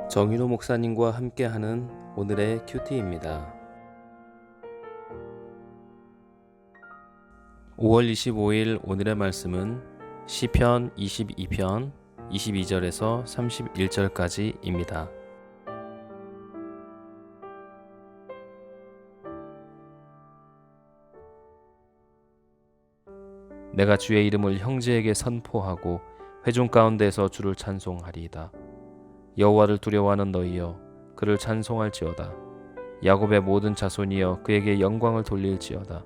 정윤호 목사님과 함께하는 오늘의 큐티입니다. 5월 25일 오늘의 말씀은 시편 22편 22절에서 31절까지입니다. 내가 주의 이름을 형제에게 선포하고 회중 가운데서 주를 찬송하리이다. 여호와를 두려워하는 너희여 그를 찬송할지어다. 야곱의 모든 자손이여 그에게 영광을 돌릴지어다.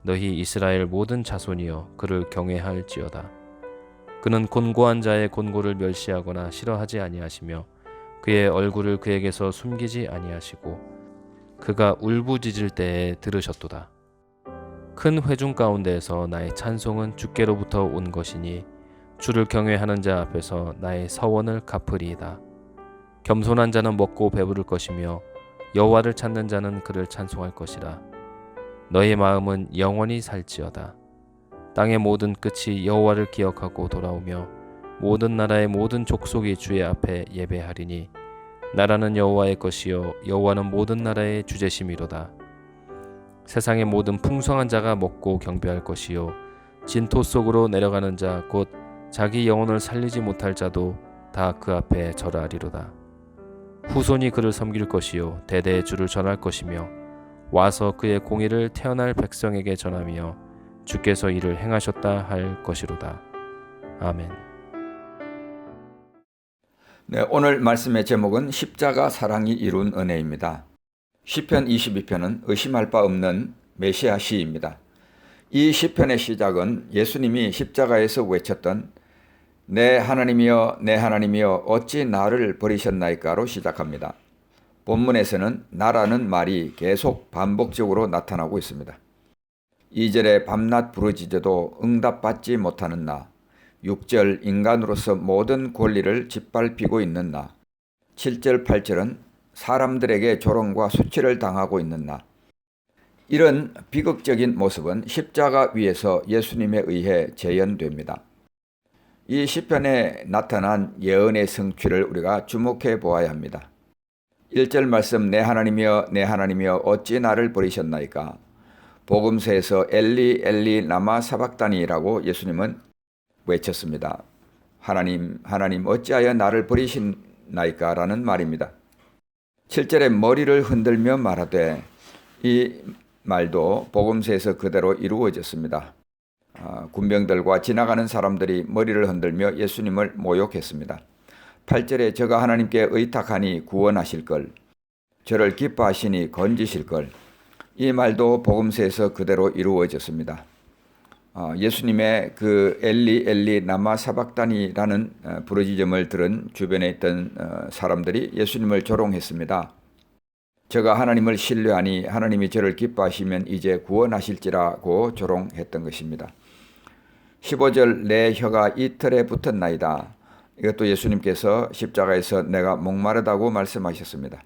너희 이스라엘 모든 자손이여 그를 경외할지어다. 그는 곤고한 자의 곤고를 멸시하거나 싫어하지 아니하시며 그의 얼굴을 그에게서 숨기지 아니하시고 그가 울부짖을 때에 들으셨도다. 큰 회중 가운데에서 나의 찬송은 주께로부터 온 것이니 주를 경외하는 자 앞에서 나의 서원을 갚으리이다. 겸손한 자는 먹고 배부를 것이며 여호와를 찾는 자는 그를 찬송할 것이라. 너의 마음은 영원히 살지어다. 땅의 모든 끝이 여호와를 기억하고 돌아오며 모든 나라의 모든 족속이 주의 앞에 예배하리니 나라는 여호와의 것이요 여호와는 모든 나라의 주제심이로다. 세상의 모든 풍성한 자가 먹고 경배할 것이요 진토 속으로 내려가는 자 곧 자기 영혼을 살리지 못할 자도 다 그 앞에 절하리로다. 후손이 그를 섬길 것이요 대대의 주를 전할 것이며 와서 그의 공의를 태어날 백성에게 전하며 주께서 이를 행하셨다 할 것이로다. 아멘. 네, 오늘 말씀의 제목은 십자가 사랑이 이룬 은혜입니다. 시편 22편은 의심할 바 없는 메시아 시입니다. 이 시편의 시작은 예수님이 십자가에서 외쳤던 내 하나님이여 내 하나님이여 어찌 나를 버리셨나이까로 시작합니다. 본문에서는 나라는 말이 계속 반복적으로 나타나고 있습니다. 2절에 밤낮 부르짖어도 응답받지 못하는 나, 6절 인간으로서 모든 권리를 짓밟히고 있는 나, 7절 8절은 사람들에게 조롱과 수치를 당하고 있는 나. 이런 비극적인 모습은 십자가 위에서 예수님에 의해 재현됩니다. 이 시편에 나타난 예언의 성취를 우리가 주목해 보아야 합니다. 1절 말씀 내 하나님이여 내 하나님이여 어찌 나를 버리셨나이까. 복음서에서 엘리 엘리 라마 사박다니라고 예수님은 외쳤습니다. 하나님 하나님 어찌하여 나를 버리셨나이까 라는 말입니다. 7절에 머리를 흔들며 말하되 이 말도 복음서에서 그대로 이루어졌습니다. 군병들과 지나가는 사람들이 머리를 흔들며 예수님을 모욕했습니다. 8절에 저가 하나님께 의탁하니 구원하실 걸, 저를 기뻐하시니 건지실 걸. 이 말도 복음서에서 그대로 이루어졌습니다. 예수님의 그 엘리 엘리 라마 사박다니라는 부르짖음을 들은 주변에 있던 사람들이 예수님을 조롱했습니다. 저가 하나님을 신뢰하니 하나님이 저를 기뻐하시면 이제 구원하실지라고 조롱했던 것입니다. 15절 내 혀가 이틀에 붙었나이다. 이것도 예수님께서 십자가에서 내가 목마르다고 말씀하셨습니다.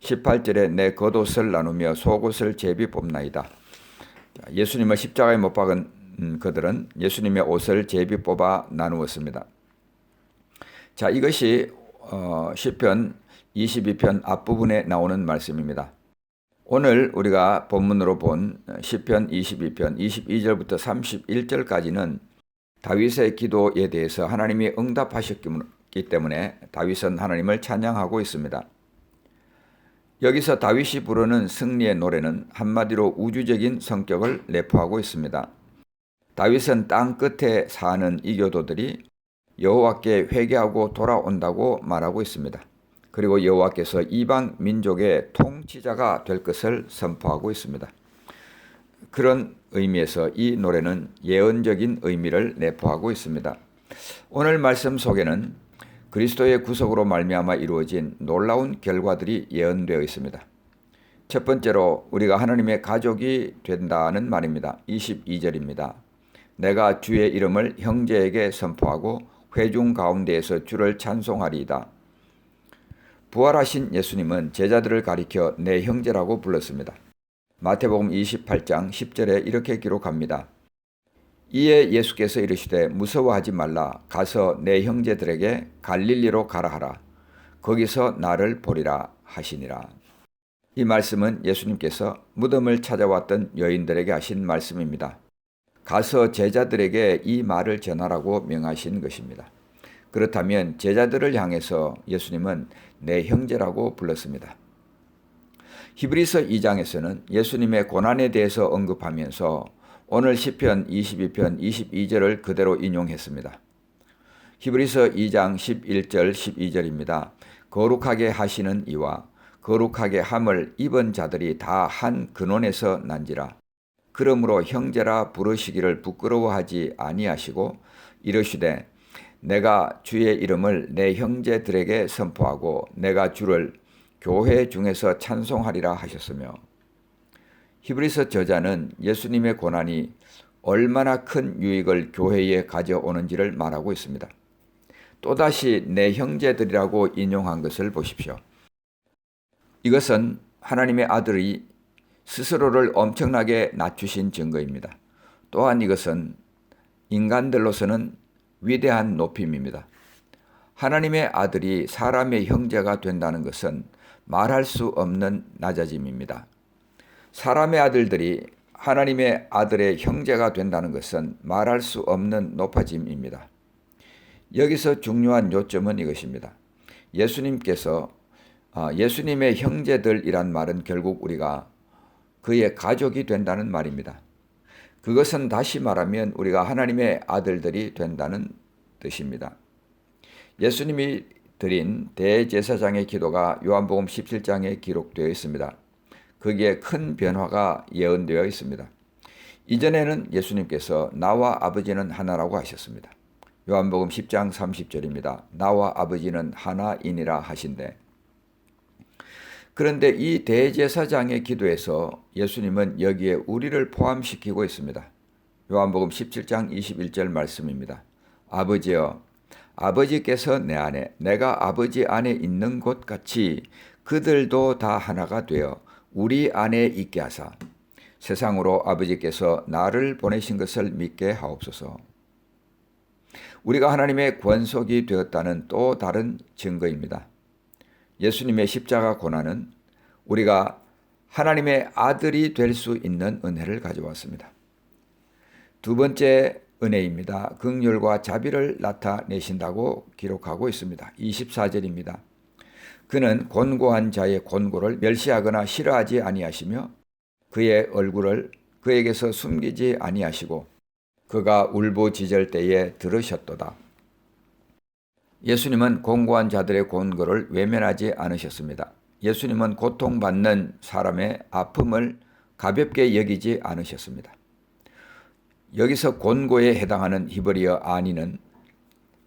18절에 내 겉옷을 나누며 속옷을 제비 뽑나이다. 예수님을 십자가에 못 박은 그들은 예수님의 옷을 제비 뽑아 나누었습니다. 자, 이것이 시편 22편 앞부분에 나오는 말씀입니다. 오늘 우리가 본문으로 본 시편 22편 22절부터 31절까지는 다윗의 기도에 대해서 하나님이 응답하셨기 때문에 다윗은 하나님을 찬양하고 있습니다. 여기서 다윗이 부르는 승리의 노래는 한마디로 우주적인 성격을 내포하고 있습니다. 다윗은 땅 끝에 사는 이교도들이 여호와께 회개하고 돌아온다고 말하고 있습니다. 그리고 여호와께서 이방 민족의 통치자가 될 것을 선포하고 있습니다. 그런 의미에서 이 노래는 예언적인 의미를 내포하고 있습니다. 오늘 말씀 속에는 그리스도의 구속으로 말미암아 이루어진 놀라운 결과들이 예언되어 있습니다. 첫 번째로 우리가 하나님의 가족이 된다는 말입니다. 22절입니다. 내가 주의 이름을 형제에게 선포하고 회중 가운데에서 주를 찬송하리이다. 부활하신 예수님은 제자들을 가리켜 내 형제라고 불렀습니다. 마태복음 28장 10절에 이렇게 기록합니다. 이에 예수께서 이르시되 무서워하지 말라. 가서 내 형제들에게 갈릴리로 가라 하라. 거기서 나를 보리라 하시니라. 이 말씀은 예수님께서 무덤을 찾아왔던 여인들에게 하신 말씀입니다. 가서 제자들에게 이 말을 전하라고 명하신 것입니다. 그렇다면 제자들을 향해서 예수님은 내 형제라고 불렀습니다. 히브리서 2장에서는 예수님의 고난에 대해서 언급하면서 오늘 시편 22편 22절을 그대로 인용했습니다. 히브리서 2장 11절 12절입니다. 거룩하게 하시는 이와 거룩하게 함을 입은 자들이 다 한 근원에서 난지라. 그러므로 형제라 부르시기를 부끄러워하지 아니하시고 이르시되 내가 주의 이름을 내 형제들에게 선포하고 내가 주를 교회 중에서 찬송하리라 하셨으며, 히브리서 저자는 예수님의 고난이 얼마나 큰 유익을 교회에 가져오는지를 말하고 있습니다. 또다시 내 형제들이라고 인용한 것을 보십시오. 이것은 하나님의 아들이 스스로를 엄청나게 낮추신 증거입니다. 또한 이것은 인간들로서는 위대한 높임입니다. 하나님의 아들이 사람의 형제가 된다는 것은 말할 수 없는 낮아짐입니다. 사람의 아들들이 하나님의 아들의 형제가 된다는 것은 말할 수 없는 높아짐입니다. 여기서 중요한 요점은 이것입니다. 예수님의 형제들이란 말은 결국 우리가 그의 가족이 된다는 말입니다. 그것은 다시 말하면 우리가 하나님의 아들들이 된다는 뜻입니다. 예수님이 드린 대제사장의 기도가 요한복음 17장에 기록되어 있습니다. 거기에 큰 변화가 예언되어 있습니다. 이전에는 예수님께서 나와 아버지는 하나라고 하셨습니다. 요한복음 10장 30절입니다. 나와 아버지는 하나이니라 하신대. 그런데 이 대제사장의 기도에서 예수님은 여기에 우리를 포함시키고 있습니다. 요한복음 17장 21절 말씀입니다. 아버지여, 아버지께서 내 안에, 내가 아버지 안에 있는 것 같이 그들도 다 하나가 되어 우리 안에 있게 하사 세상으로 아버지께서 나를 보내신 것을 믿게 하옵소서. 우리가 하나님의 권속이 되었다는 또 다른 증거입니다. 예수님의 십자가 고난은 우리가 하나님의 아들이 될 수 있는 은혜를 가져왔습니다. 두 번째 은혜입니다. 긍휼과 자비를 나타내신다고 기록하고 있습니다. 24절입니다. 그는 곤고한 자의 곤고를 멸시하거나 싫어하지 아니하시며 그의 얼굴을 그에게서 숨기지 아니하시고 그가 울부짖을 때에 들으셨도다. 예수님은 곤고한 자들의 곤고를 외면하지 않으셨습니다. 예수님은 고통받는 사람의 아픔을 가볍게 여기지 않으셨습니다. 여기서 곤고에 해당하는 히브리어 아니는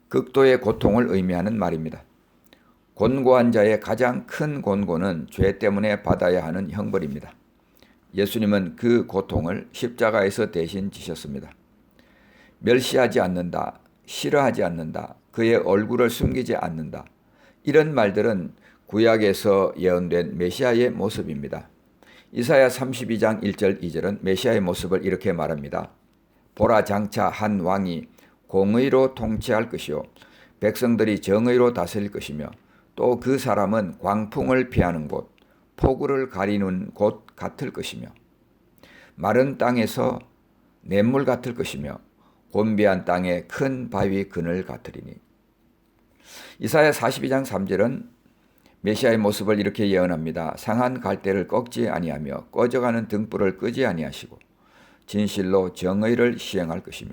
극도의 고통을 의미하는 말입니다. 곤고한 자의 가장 큰 곤고는 죄 때문에 받아야 하는 형벌입니다. 예수님은 그 고통을 십자가에서 대신 지셨습니다. 멸시하지 않는다, 싫어하지 않는다, 그의 얼굴을 숨기지 않는다. 이런 말들은 구약에서 예언된 메시아의 모습입니다. 이사야 32장 1절 2절은 메시아의 모습을 이렇게 말합니다. 보라, 장차 한 왕이 공의로 통치할 것이요 백성들이 정의로 다스릴 것이며 또 그 사람은 광풍을 피하는 곳, 폭우를 가리는 곳 같을 것이며 마른 땅에서 냇물 같을 것이며 곤비한 땅에 큰 바위 그늘 같으리니. 이사야 42장 3절은 메시아의 모습을 이렇게 예언합니다. 상한 갈대를 꺾지 아니하며 꺼져가는 등불을 끄지 아니하시고 진실로 정의를 시행할 것이며.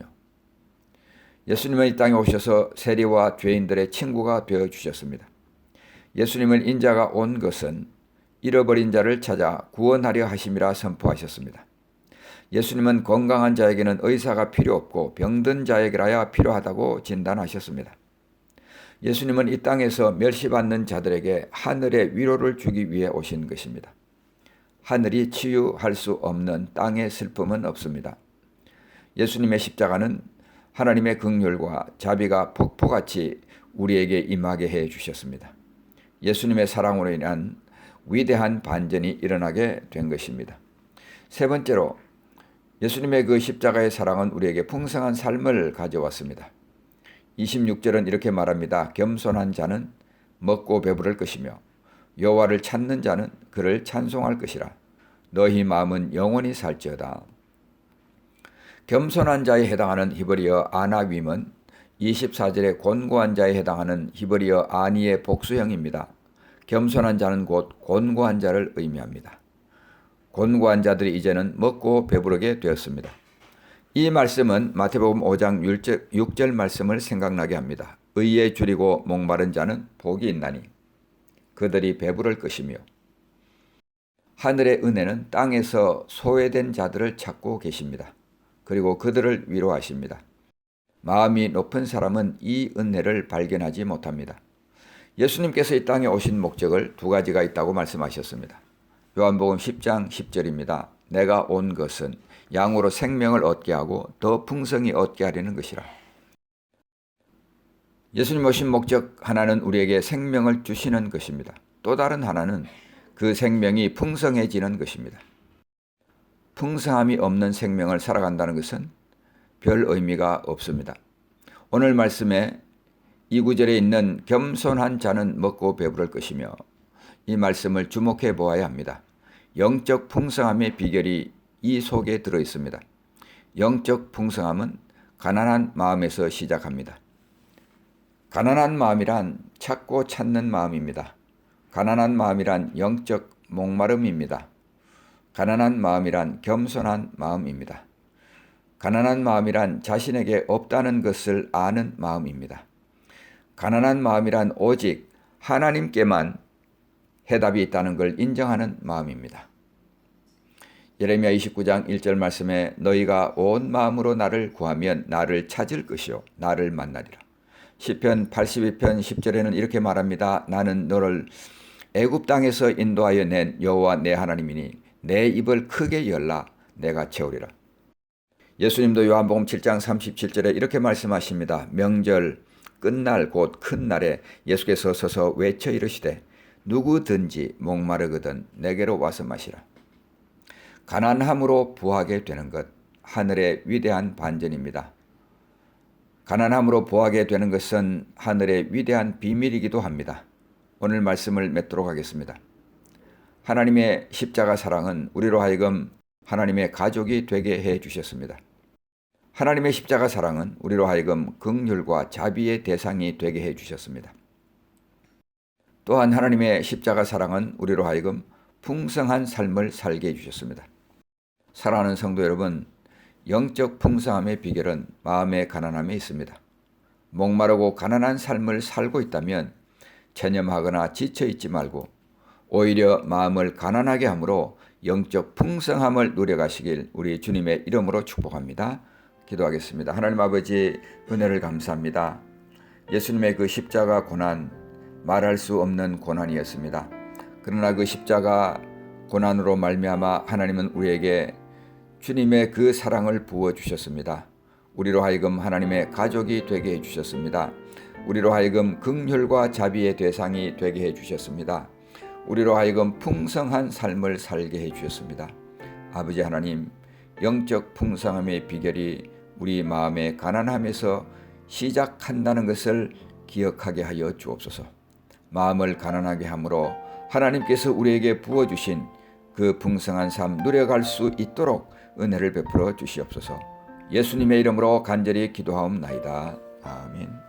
예수님은 이 땅에 오셔서 세리와 죄인들의 친구가 되어주셨습니다. 예수님은 인자가 온 것은 잃어버린 자를 찾아 구원하려 하심이라 선포하셨습니다. 예수님은 건강한 자에게는 의사가 필요 없고 병든 자에게라야 필요하다고 진단하셨습니다. 예수님은 이 땅에서 멸시받는 자들에게 하늘의 위로를 주기 위해 오신 것입니다. 하늘이 치유할 수 없는 땅의 슬픔은 없습니다. 예수님의 십자가는 하나님의 긍휼과 자비가 폭포같이 우리에게 임하게 해 주셨습니다. 예수님의 사랑으로 인한 위대한 반전이 일어나게 된 것입니다. 세 번째로 예수님의 그 십자가의 사랑은 우리에게 풍성한 삶을 가져왔습니다. 26절은 이렇게 말합니다. 겸손한 자는 먹고 배부를 것이며 여호와를 찾는 자는 그를 찬송할 것이라. 너희 마음은 영원히 살지어다. 겸손한 자에 해당하는 히브리어 아나윈은 24절의 곤고한 자에 해당하는 히브리어 아니의 복수형입니다. 겸손한 자는 곧 곤고한 자를 의미합니다. 곤고한 자들이 이제는 먹고 배부르게 되었습니다. 이 말씀은 마태복음 5장 6절 말씀을 생각나게 합니다. 의에 줄이고 목마른 자는 복이 있나니 그들이 배부를 것이며. 하늘의 은혜는 땅에서 소외된 자들을 찾고 계십니다. 그리고 그들을 위로하십니다. 마음이 높은 사람은 이 은혜를 발견하지 못합니다. 예수님께서 이 땅에 오신 목적을 두 가지가 있다고 말씀하셨습니다. 요한복음 10장 10절입니다. 내가 온 것은 양으로 생명을 얻게 하고 더 풍성히 얻게 하려는 것이라. 예수님 오신 목적 하나는 우리에게 생명을 주시는 것입니다. 또 다른 하나는 그 생명이 풍성해지는 것입니다. 풍성함이 없는 생명을 살아간다는 것은 별 의미가 없습니다. 오늘 말씀에 이 구절에 있는 겸손한 자는 먹고 배부를 것이며, 이 말씀을 주목해 보아야 합니다. 영적 풍성함의 비결이 이 속에 들어 있습니다. 영적 풍성함은 가난한 마음에서 시작합니다. 가난한 마음이란 찾고 찾는 마음입니다. 가난한 마음이란 영적 목마름입니다. 가난한 마음이란 겸손한 마음입니다. 가난한 마음이란 자신에게 없다는 것을 아는 마음입니다. 가난한 마음이란 오직 하나님께만 해답이 있다는 걸 인정하는 마음입니다. 예레미야 29장 1절 말씀에 너희가 온 마음으로 나를 구하면 나를 찾을 것이요 나를 만나리라. 시편 82편 10절에는 이렇게 말합니다. 나는 너를 애굽 땅에서 인도하여 낸 여호와 내 하나님이니 내 입을 크게 열라 내가 채우리라. 예수님도 요한복음 7장 37절에 이렇게 말씀하십니다. 명절 끝날 곧 큰 날에 예수께서 서서 외쳐 이르시되 누구든지 목마르거든 내게로 와서 마시라. 가난함으로 부하게 되는 것, 하늘의 위대한 반전입니다. 가난함으로 부하게 되는 것은 하늘의 위대한 비밀이기도 합니다. 오늘 말씀을 맺도록 하겠습니다. 하나님의 십자가 사랑은 우리로 하여금 하나님의 가족이 되게 해 주셨습니다. 하나님의 십자가 사랑은 우리로 하여금 긍휼과 자비의 대상이 되게 해 주셨습니다. 또한 하나님의 십자가 사랑은 우리로 하여금 풍성한 삶을 살게 해 주셨습니다. 사랑하는 성도 여러분, 영적 풍성함의 비결은 마음의 가난함에 있습니다. 목마르고 가난한 삶을 살고 있다면 체념하거나 지쳐있지 말고 오히려 마음을 가난하게 함으로 영적 풍성함을 누려가시길 우리 주님의 이름으로 축복합니다. 기도하겠습니다. 하나님 아버지, 은혜를 감사합니다. 예수님의 그 십자가 고난, 말할 수 없는 고난이었습니다. 그러나 그 십자가 고난으로 말미암아 하나님은 우리에게 주님의 그 사랑을 부어주셨습니다. 우리로 하여금 하나님의 가족이 되게 해주셨습니다. 우리로 하여금 긍휼과 자비의 대상이 되게 해주셨습니다. 우리로 하여금 풍성한 삶을 살게 해주셨습니다. 아버지 하나님, 영적 풍성함의 비결이 우리 마음의 가난함에서 시작한다는 것을 기억하게 하여 주옵소서. 마음을 가난하게 함으로 하나님께서 우리에게 부어주신 그 풍성한 삶 누려갈 수 있도록 은혜를 베풀어 주시옵소서. 예수님의 이름으로 간절히 기도하옵나이다. 아멘.